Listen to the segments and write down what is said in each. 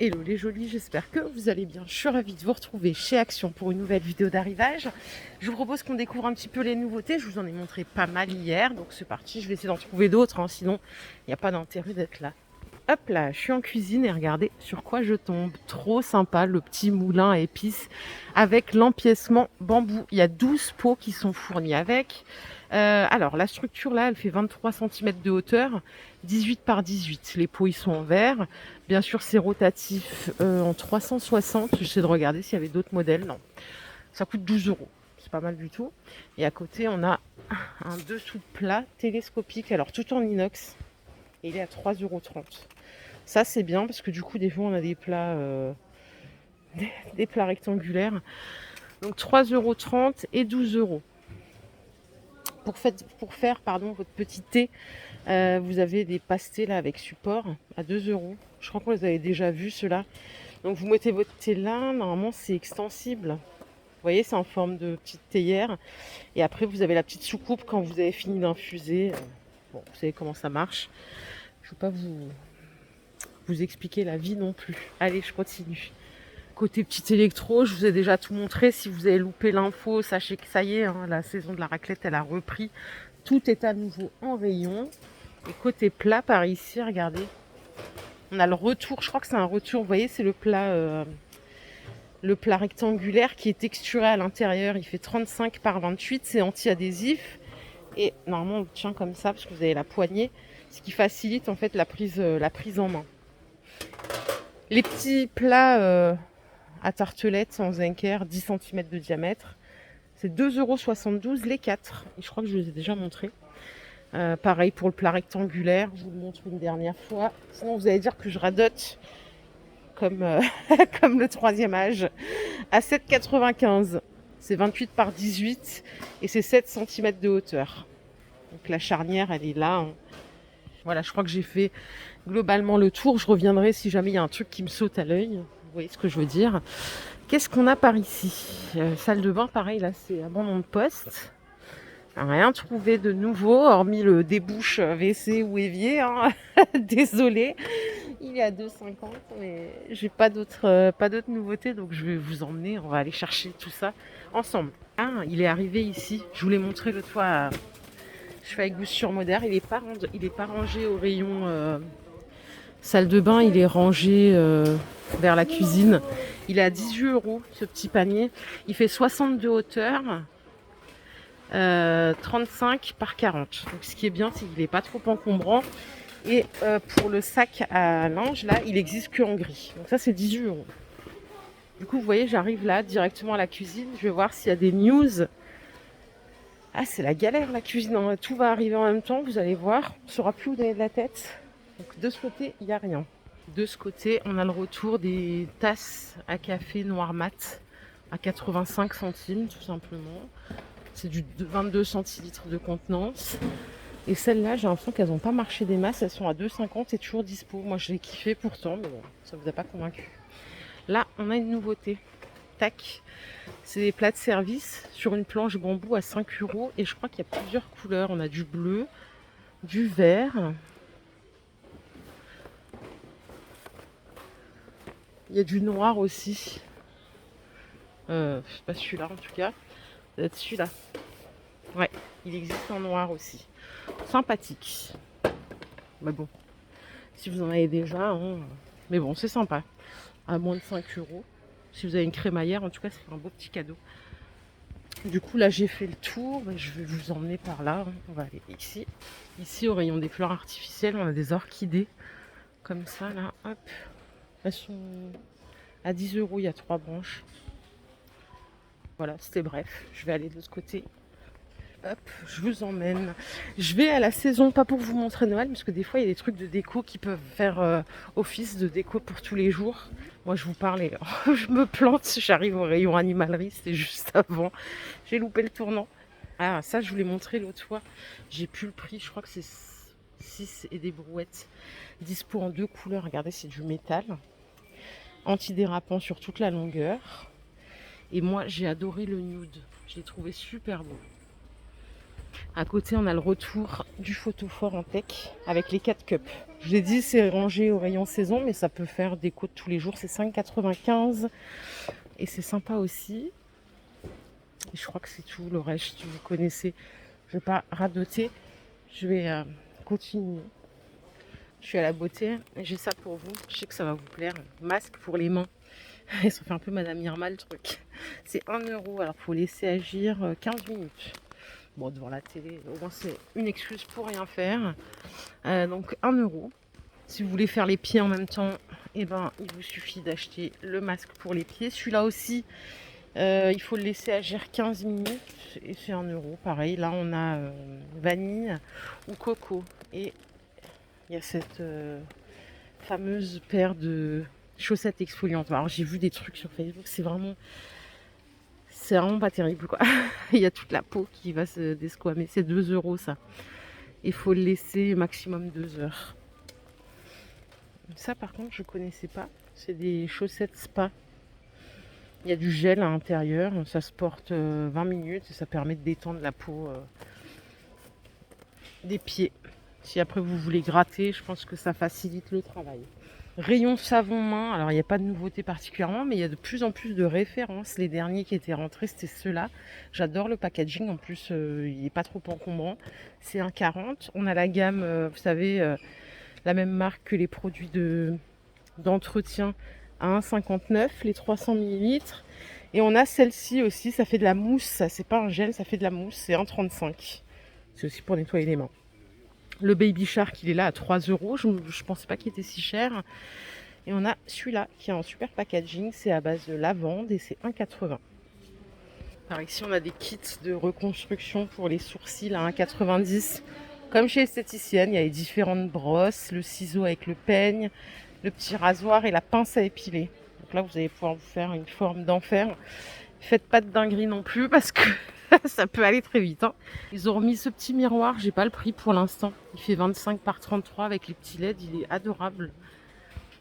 Hello les jolis, j'espère que vous allez bien. Je suis ravie de vous retrouver chez Action pour une nouvelle vidéo d'arrivage. Je vous propose qu'on découvre un petit peu les nouveautés. Je vous en ai montré pas mal hier, donc c'est parti. Je vais essayer d'en trouver d'autres, sinon il n'y a pas d'intérêt d'être là. Hop là, je suis en cuisine et regardez sur quoi je tombe. Trop sympa, le petit moulin à épices avec l'empiècement bambou. Il y a 12 pots qui sont fournis avec. Alors, la structure là, elle fait 23 cm de hauteur, 18 par 18. Les pots, ils sont en verre. Bien sûr, c'est rotatif en 360. J'essaie de regarder s'il y avait d'autres modèles. Non, ça coûte 12 euros. C'est pas mal du tout. Et à côté, on a un dessous de plat télescopique. Alors, tout en inox. Et il est à 3,30 €. Ça, c'est bien parce que du coup, des fois, on a des plats, des plats rectangulaires. Donc, 3,30 € et 12 euros. Pour faire votre petit thé, vous avez des pastés là avec support à 2 euros. Je crois qu'on les avait déjà vus ceux-là. Donc vous mettez votre thé là, normalement c'est extensible. Vous voyez, c'est en forme de petite théière. Et après vous avez la petite soucoupe quand vous avez fini d'infuser. Bon, vous savez comment ça marche. Je ne vais pas vous expliquer la vie non plus. Allez, je continue. Côté petit électro, je vous ai déjà tout montré. Si vous avez loupé l'info, sachez que ça y est, la saison de la raclette, elle a repris. Tout est à nouveau en rayon. Et côté plat, par ici, regardez. On a le retour, je crois que c'est un retour. Vous voyez, c'est le plat rectangulaire qui est texturé à l'intérieur. Il fait 35 par 28. C'est anti-adhésif. Et normalement, on le tient comme ça parce que vous avez la poignée. Ce qui facilite en fait la prise en main. Les petits plats à tartelettes en zinc 10 cm de diamètre. C'est 2,72 € les 4. Et je crois que je vous ai déjà montré. Pareil pour le plat rectangulaire. Je vous le montre une dernière fois. Sinon, vous allez dire que je radote comme, comme le troisième âge. À 7,95 €. C'est 28 par 18 et c'est 7 cm de hauteur. Donc la charnière, elle est là. Voilà, je crois que j'ai fait globalement le tour. Je reviendrai si jamais il y a un truc qui me saute à l'œil. Vous voyez ce que je veux dire. Qu'est-ce qu'on a par ici? Salle de bain, pareil, là, c'est abandon de poste. Rien trouvé de nouveau, hormis le débouche WC ou évier. Désolée, il est à 2,50 €, mais j'ai pas d'autres nouveautés, donc je vais vous emmener. On va aller chercher tout ça ensemble. Ah, il est arrivé ici. Je vous l'ai montré l'autre fois à Cheval-Gousse-sur-Moder. Il est pas rangé au rayon salle de bain. Il est rangé vers la cuisine. Il est à 18 € ce petit panier. Il fait 60 de hauteur. 35 par 40. Donc ce qui est bien, c'est qu'il n'est pas trop encombrant. Et pour le sac à linge, là, il existe que en gris. Donc ça, c'est 18 €. Du coup, vous voyez, j'arrive là directement à la cuisine. Je vais voir s'il y a des news. Ah, c'est la galère, la cuisine. Tout va arriver en même temps, vous allez voir. On ne saura plus où donner de la tête. Donc de ce côté, il n'y a rien. De ce côté, on a le retour des tasses à café noir mat à 85 centimes, tout simplement. C'est du 22 centilitres de contenance. Et celles-là, j'ai l'impression qu'elles n'ont pas marché des masses. Elles sont à 2,50 et toujours dispo. Moi, je l'ai kiffé pourtant, mais bon, ça ne vous a pas convaincu. Là, on a une nouveauté. Tac. C'est des plats de service sur une planche bambou à 5 €. Et je crois qu'il y a plusieurs couleurs. On a du bleu, du vert. Il y a du noir aussi. C'est pas celui-là en tout cas. Ça doit être celui-là. Ouais, il existe en noir aussi. Sympathique. Mais bon, si vous en avez déjà, mais bon, c'est sympa. À moins de 5 €. Si vous avez une crémaillère, en tout cas, c'est un beau petit cadeau. Du coup, là, j'ai fait le tour. Je vais vous emmener par là. On va aller ici. Ici, au rayon des fleurs artificielles, on a des orchidées. Comme ça, là, hop. Elles sont à 10 €. Il y a 3 branches. Voilà, c'était bref. Je vais aller de l'autre côté. Hop, je vous emmène. Je vais à la saison, pas pour vous montrer Noël, parce que des fois il y a des trucs de déco qui peuvent faire office de déco pour tous les jours. Moi je vous parle et je me plante, j'arrive au rayon animalerie, c'était juste avant. J'ai loupé le tournant. Ah, ça je vous l'ai montré l'autre fois. J'ai plus le prix, je crois que c'est 6 et des brouettes. Dispo en 2 couleurs, regardez, c'est du métal. Antidérapant sur toute la longueur. Et moi j'ai adoré le nude, je l'ai trouvé super beau. À côté, on a le retour du photophore en tech avec les 4 cups. Je l'ai dit, c'est rangé au rayon saison, mais ça peut faire des côtes tous les jours. C'est 5,95 et c'est sympa aussi. Et je crois que c'est tout. Le reste, vous connaissez. Je ne vais pas radoter. Je vais continuer. Je suis à la beauté et j'ai ça pour vous. Je sais que ça va vous plaire. Masque pour les mains. Et ça fait un peu Madame Irma le truc. C'est 1 euro. Alors, il faut laisser agir 15 minutes. Bon, devant la télé, au moins c'est une excuse pour rien faire. Donc 1 euro. Si vous voulez faire les pieds en même temps, eh ben, il vous suffit d'acheter le masque pour les pieds. Celui-là aussi, il faut le laisser agir 15 minutes et c'est 1 euro. Pareil, là on a vanille ou coco. Et il y a cette fameuse paire de chaussettes exfoliantes. Alors j'ai vu des trucs sur Facebook, c'est vraiment pas terrible quoi. Il y a toute la peau qui va se desquamer. C'est 2 euros ça. Il faut le laisser maximum 2 heures. Ça par contre je connaissais pas. C'est des chaussettes spa. Il y a du gel à l'intérieur. Ça se porte 20 minutes et ça permet de détendre la peau des pieds. Si après vous voulez gratter, je pense que ça facilite le travail. Rayon savon main, alors il n'y a pas de nouveauté particulièrement, mais il y a de plus en plus de références. Les derniers qui étaient rentrés, c'était ceux-là. J'adore le packaging, en plus il n'est pas trop encombrant. C'est 1,40. On a la gamme, vous savez, la même marque que les produits d'entretien à 1,59, les 300 ml. Et on a celle-ci aussi, ça fait de la mousse, ça c'est pas un gel, ça fait de la mousse, c'est 1,35. C'est aussi pour nettoyer les mains. Le Baby Shark, il est là à 3 euros. Je ne pensais pas qu'il était si cher. Et on a celui-là qui est en super packaging. C'est à base de lavande et c'est 1,80. Par ici, on a des kits de reconstruction pour les sourcils à 1,90. Comme chez l'esthéticienne, il y a les différentes brosses, le ciseau avec le peigne, le petit rasoir et la pince à épiler. Donc là, vous allez pouvoir vous faire une forme d'enfer. Faites pas de dinguerie non plus parce que ça peut aller très vite. Hein. Ils ont remis ce petit miroir, j'ai pas le prix pour l'instant. Il fait 25 par 33 avec les petits LED, il est adorable.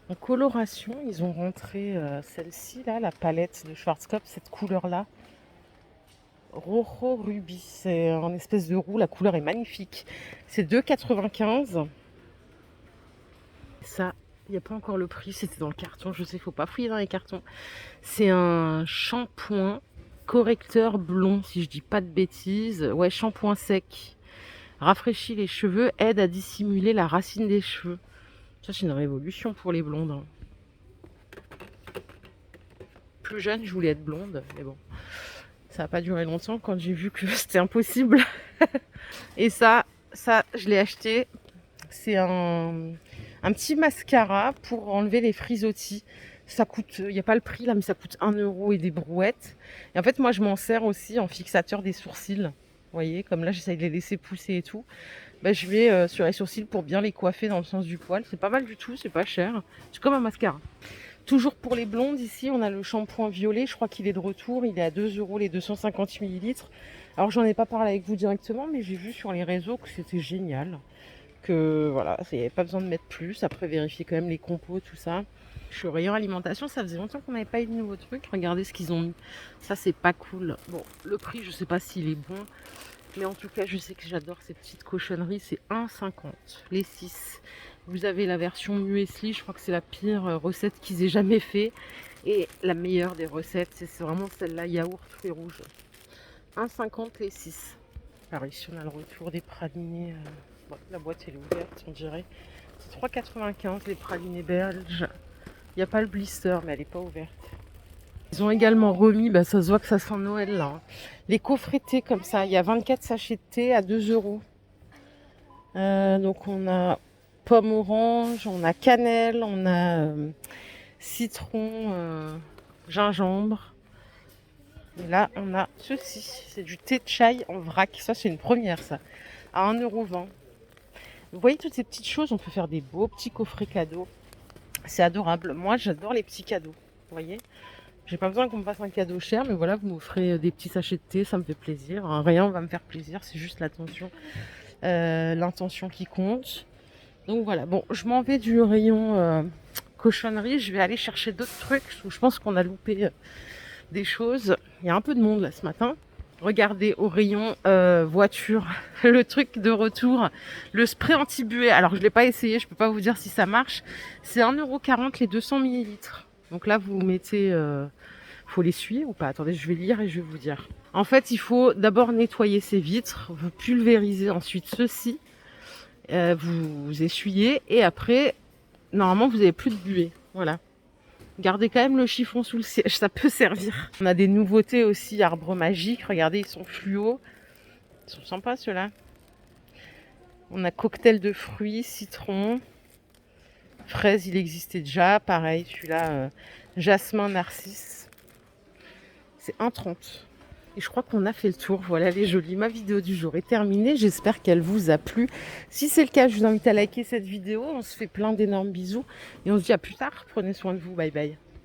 En coloration, ils ont rentré celle-ci là, la palette de Schwarzkopf, cette couleur là. Rojo Ruby, c'est en espèce de roux, la couleur est magnifique. C'est 2,95. Ça, il n'y a pas encore le prix, c'était dans le carton, je sais, il faut pas fouiller dans les cartons. C'est un shampoing correcteur blond, si je dis pas de bêtises. Ouais, shampoing sec. Rafraîchit les cheveux, aide à dissimuler la racine des cheveux. Ça, c'est une révolution pour les blondes. Hein. Plus jeune, je voulais être blonde, mais bon. Ça n'a pas duré longtemps quand j'ai vu que c'était impossible. Et ça, je l'ai acheté. C'est un petit mascara pour enlever les frisottis. Ça coûte, il n'y a pas le prix là, mais ça coûte 1 euro et des brouettes. Et en fait, moi, je m'en sers aussi en fixateur des sourcils. Vous voyez, comme là, j'essaye de les laisser pousser et tout. Bah, je vais sur les sourcils pour bien les coiffer dans le sens du poil. C'est pas mal du tout, c'est pas cher. C'est comme un mascara. Toujours pour les blondes, ici, on a le shampoing violet. Je crois qu'il est de retour. Il est à 2 euros les 250 ml. Alors, j'en ai pas parlé avec vous directement, mais j'ai vu sur les réseaux que c'était génial. Que voilà, il n'y avait pas besoin de mettre plus. Après, vérifier quand même les compos, tout ça. Je suis au rayon alimentation, ça faisait longtemps qu'on n'avait pas eu de nouveaux trucs. Regardez ce qu'ils ont mis. Ça, c'est pas cool. Bon, le prix, je sais pas s'il est bon. Mais en tout cas, je sais que j'adore ces petites cochonneries. C'est 1,50 les 6. Vous avez la version muesli. Je crois que c'est la pire recette qu'ils aient jamais fait. Et la meilleure des recettes, c'est vraiment celle-là, yaourt fruits rouges. 1,50 les 6. Alors ici, on a le retour des pralinés. Bon, la boîte, elle est ouverte, on dirait. C'est 3,95 les pralinés belges. Il n'y a pas le blister, mais elle n'est pas ouverte. Ils ont également remis, ça se voit que ça sent Noël là. Hein. Les coffrets thé comme ça. Il y a 24 sachets de thé à 2 euros. Donc on a pomme orange, on a cannelle, on a citron, gingembre. Et là, on a ceci. C'est du thé de chai en vrac. Ça, c'est une première, ça. À 1,20 €. Vous voyez toutes ces petites choses, on peut faire des beaux petits coffrets cadeaux. C'est adorable. Moi, j'adore les petits cadeaux. Vous voyez, j'ai pas besoin qu'on me fasse un cadeau cher, mais voilà, vous m'offrez des petits sachets de thé, ça me fait plaisir. Rien va me faire plaisir, c'est juste l'intention qui compte. Donc voilà, bon, je m'en vais du rayon cochonnerie. Je vais aller chercher d'autres trucs. Je pense qu'on a loupé des choses. Il y a un peu de monde là ce matin. Regardez au rayon voiture, le truc de retour, le spray anti-buée. Alors je ne l'ai pas essayé, je peux pas vous dire si ça marche. C'est 1,40 € les 200 millilitres. Donc là vous mettez, faut l'essuyer ou pas? Attendez, je vais lire et je vais vous dire. En fait, il faut d'abord nettoyer ces vitres, vous pulvérisez ensuite ceci, vous essuyez et après, normalement vous n'avez plus de buée. Voilà. Gardez quand même le chiffon sous le siège, ça peut servir. On a des nouveautés aussi, arbres magiques. Regardez, ils sont fluo. Ils sont sympas ceux-là. On a cocktail de fruits, citron, fraise, il existait déjà. Pareil, celui-là, jasmin, narcisse. C'est 1,30 €. Et je crois qu'on a fait le tour. Voilà les jolis. Ma vidéo du jour est terminée. J'espère qu'elle vous a plu. Si c'est le cas, je vous invite à liker cette vidéo. On se fait plein d'énormes bisous. Et on se dit à plus tard. Prenez soin de vous. Bye bye.